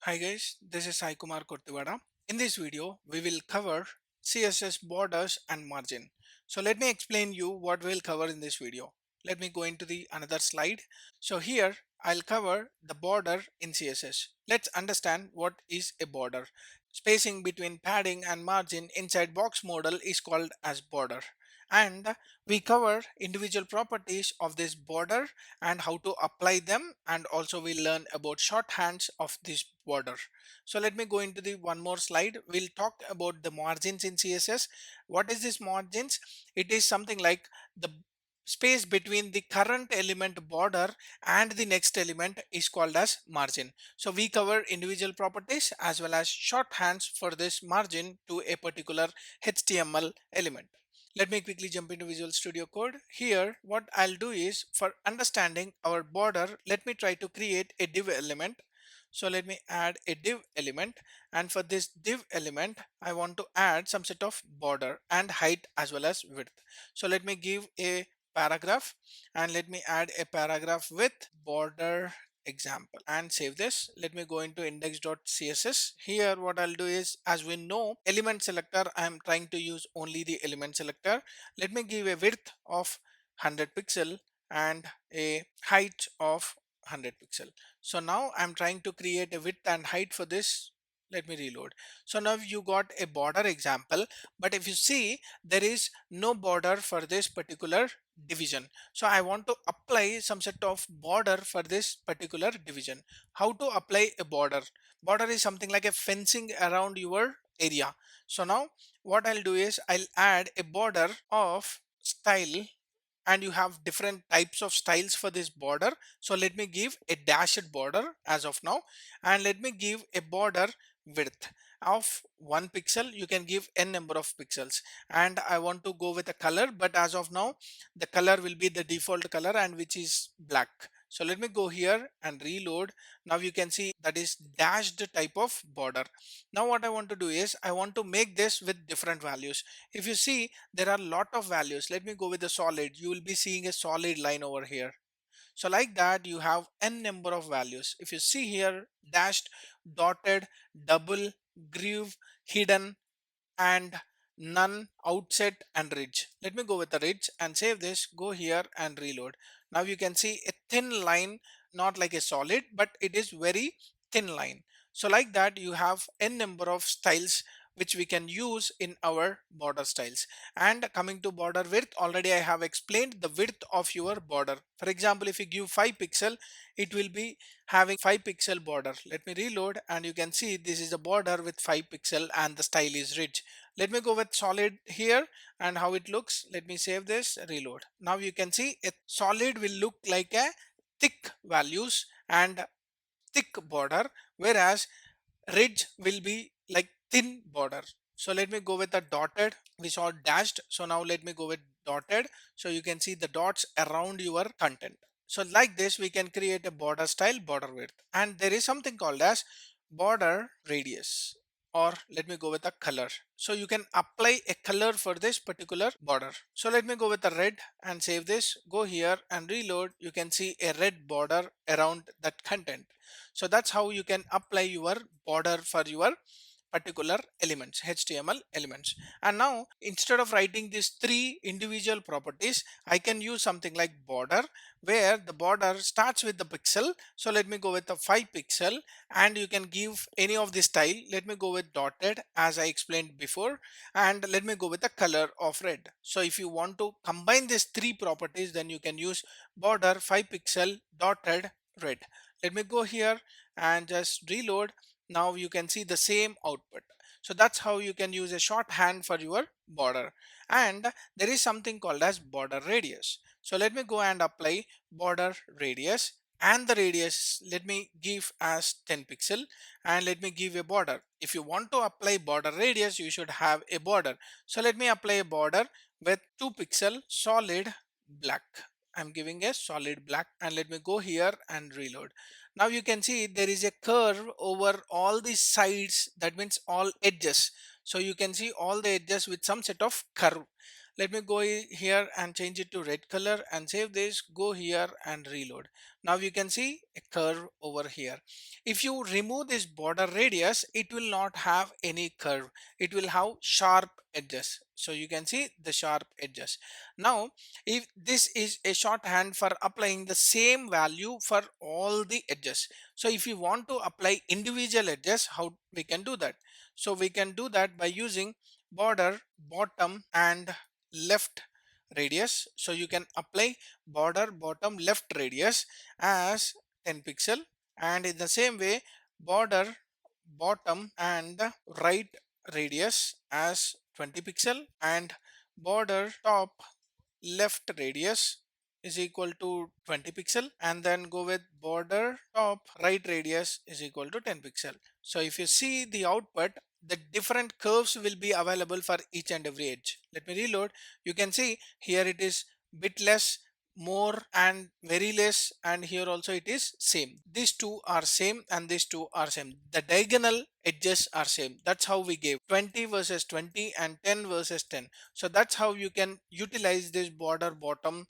Hi guys, this is Sai Kumar Kurtivada. In this video, we will cover CSS borders and margin. So let me explain you what we'll cover in this video. Let me go into the another slide. So here I'll cover the border in CSS. Let's understand what is a border. Spacing between padding and margin inside box model is called as border. And we cover individual properties of this border and how to apply them, and also we learn about shorthands of this border. So let me go into the one more slide. We'll talk about the margins in CSS. What is this margins? It is something like the space between the current element border and the next element is called as margin. So we cover individual properties as well as shorthands for this margin to a particular HTML element. Let me quickly jump into Visual Studio Code. Here, what I'll do is, for understanding our border, let me try to create a div element. So let me add a div element, and for this div element, I want to add some set of border and height as well as width. So let me give a paragraph, and let me add a paragraph with border example and save this. Let me go into index.css. Here what I'll do is, as we know, element selector, I am trying to use only the element selector. Let me give a width of 100 pixel and a height of 100 pixel. So now I'm trying to create a width and height for this. Let me reload. So now you got a border example, but if you see, there is no border for this particular division. So I want to apply some set of border for this particular division. How to apply a border? Border is something like a fencing around your area. So now what I'll do is, I'll add a border of style, and you have different types of styles for this border. So let me give a dashed border as of now, and let me give a border width of 1 pixel. You can give n number of pixels, and I want to go with a color, but as of now the color will be the default color, and which is black. So let me go here and reload. Now you can see that is dashed type of border. Now what I want to do is, I want to make this with different values. If you see, there are a lot of values. Let me go with the solid. You will be seeing a solid line over here. So like that, you have n number of values. If you see here, dashed, dotted, double, groove, hidden, and none, outset, and ridge. Let me go with the ridge and save this. Go here and reload. Now you can see a thin line, not like a solid, but it is very thin line. So like that, you have n number of styles which we can use in our border styles. And coming to border width, already I have explained the width of your border. For example, if you give 5 pixel, it will be having 5 pixel border. Let me reload, and you can see this is a border with 5 pixel and the style is ridge. Let me go with solid here and how it looks. Let me save this, reload. Now you can see a solid will look like a thick values and thick border, whereas ridge will be like thin border. So let me go with the dotted. We saw dashed, so now let me go with dotted. So you can see the dots around your content. So like this, we can create a border style, border width, and there is something called as border radius, or let me go with a color. So you can apply a color for this particular border. So let me go with the red and save this. Go here and reload. You can see a red border around that content. So that's how you can apply your border for your particular elements, HTML elements. And now, instead of writing these three individual properties, I can use something like border, where the border starts with the pixel. So let me go with the 5 pixel, and you can give any of the style. Let me go with dotted as I explained before, and let me go with the color of red. So if you want to combine these three properties, then you can use border 5 pixel dotted red. Let me go here and just reload. Now you can see the same output. So that's how you can use a shorthand for your border. And there is something called as border radius. So let me go and apply border radius, and the radius let me give as 10 pixel, and let me give a border. If you want to apply border radius, you should have a border. So let me apply a border with 2 pixel solid black. I'm giving a solid black, and let me go here and reload. Now you can see there is a curve over all the sides, that means all edges. So you can see all the edges with some set of curve. let me go here and change it to red color and save this, go here and reload. Now you can see a curve over here. If you remove this border radius, it will not have any curve. It will have sharp edges. So you can see the sharp edges. Now, if this is a shorthand for applying the same value for all the edges. So if you want to apply individual edges, how we can do that? So we can do that by using border, bottom and left radius. So you can apply border, bottom, left radius as 10 pixel, and in the same way border, bottom and right radius as 20 pixel, and border, top, left radius is equal to 20 pixel, and then go with border, top, right radius is equal to 10 pixel. So if you see the output, the different curves will be available for each and every edge. Let me reload. You can see here it is bit less, more and very less, and here also it is same. These two are same and these two are same. The diagonal edges are same. That's how we gave 20 versus 20 and 10 versus 10. So that's how you can utilize this border, bottom,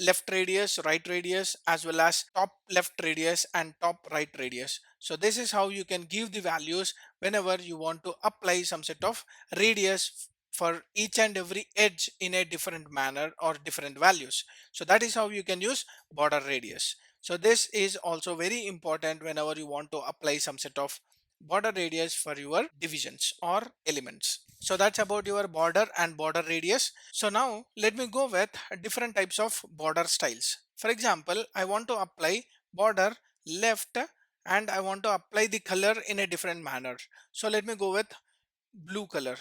left radius, right radius, as well as top left radius and top right radius. So this is how you can give the values whenever you want to apply some set of radius for each and every edge in a different manner or different values. So that is how you can use border radius. So this is also very important whenever you want to apply some set of border radius for your divisions or elements. So that's about your border and border radius. So now let me go with different types of border styles. For example, I want to apply border left and I want to apply the color in a different manner. So let me go with blue color.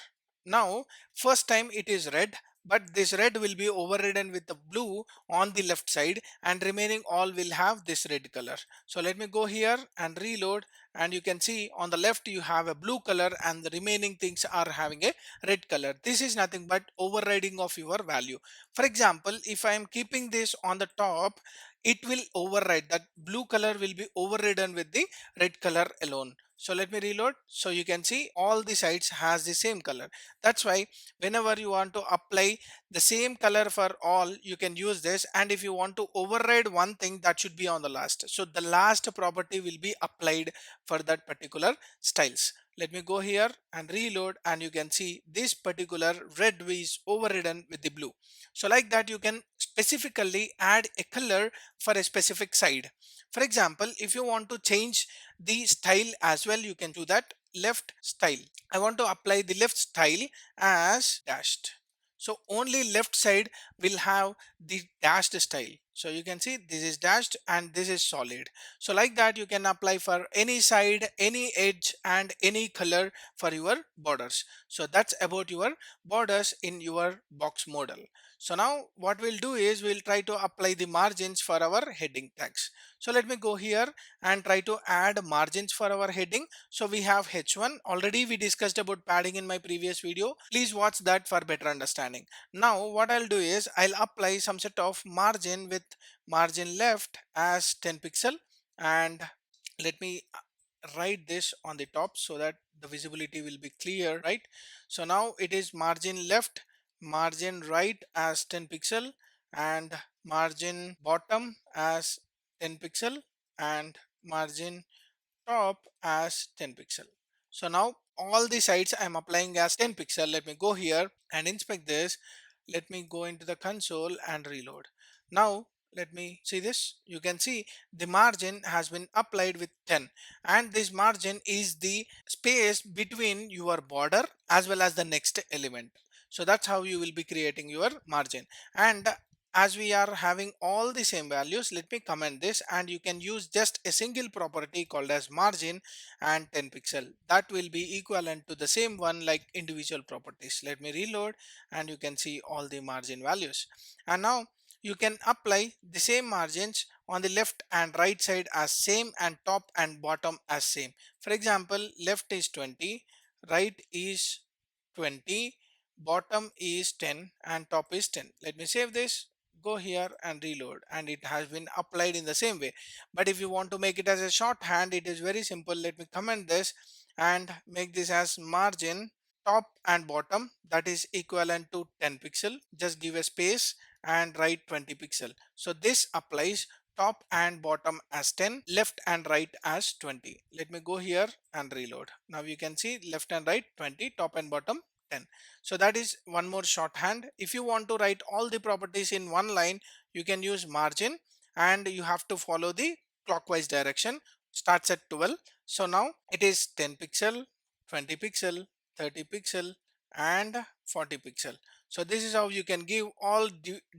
Now first time it is red, but this red will be overridden with the blue on the left side and remaining all will have this red color. So let me go here and reload, and you can see on the left you have a blue color and the remaining things are having a red color. This is nothing but overriding of your value. For example, if I am keeping this on the top, it will override, that blue color will be overridden with the red color alone. So let me reload. So you can see all the sides has the same color. That's why whenever you want to apply the same color for all, you can use this. And if you want to override one thing, that should be on the last. So the last property will be applied for that particular styles. Let me go here and reload, and you can see this particular red is overridden with the blue. So like that, you can specifically add a color for a specific side. For example, if you want to change the style as well, you can do that. Left style, I want to apply the left style as dashed. So only left side will have the dashed style. So you can see this is dashed and this is solid. So like that, you can apply for any side, any edge and any color for your borders. So that's about your borders in your box model. So now what we'll do is we'll try to apply the margins for our heading tags. So let me go here and try to add margins for our heading. So we have H1. Already we discussed about padding in my previous video. Please watch that for better understanding. Now what I'll do is I'll apply some set of margin with margin left as 10 pixel, and let me write this on the top so that the visibility will be clear, right? So now it is margin left, margin right as 10 pixel, and margin bottom as 10 pixel, and margin top as 10 pixel. So now all the sides I'm applying as 10 pixel. Let me go here and inspect this. Let me go into the console and reload. Now let me see this. You can see the margin has been applied with 10, and this margin is the space between your border as well as the next element. So that's how you will be creating your margin. And as we are having all the same values, let me comment this, and you can use just a single property called as margin and 10 pixel. That will be equivalent to the same one like individual properties. Let me reload, and you can see all the margin values. And now you can apply the same margins on the left and right side as same, and top and bottom as same. For example, left is 20, right is 20, bottom is 10 and top is 10. Let me save this, go here and reload, and it has been applied in the same way. But if you want to make it as a shorthand, it is very simple. Let me comment this and make this as margin top and bottom, that is equivalent to 10 pixel. Just give a space and write 20 pixel. So this applies top and bottom as 10, left and right as 20. Let me go here and reload. Now you can see left and right 20, top and bottom 10. So that is one more shorthand. If you want to write all the properties in one line, you can use margin, and you have to follow the clockwise direction. Starts at 12. So now it is 10 pixel, 20 pixel, 30 pixel and 40 pixel. So this is how you can give all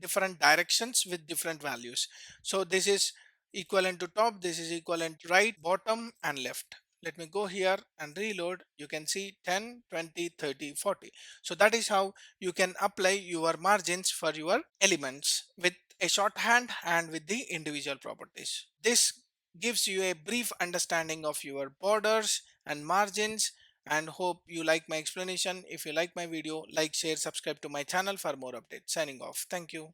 different directions with different values. So this is equivalent to top, this is equivalent to right, bottom and left. Let me go here and reload. You can see 10, 20, 30, 40. So that is how you can apply your margins for your elements with a shorthand and with the individual properties. This gives you a brief understanding of your borders and margins, and hope you like my explanation. If you like my video, like, share, subscribe to my channel for more updates. Signing off. Thank you.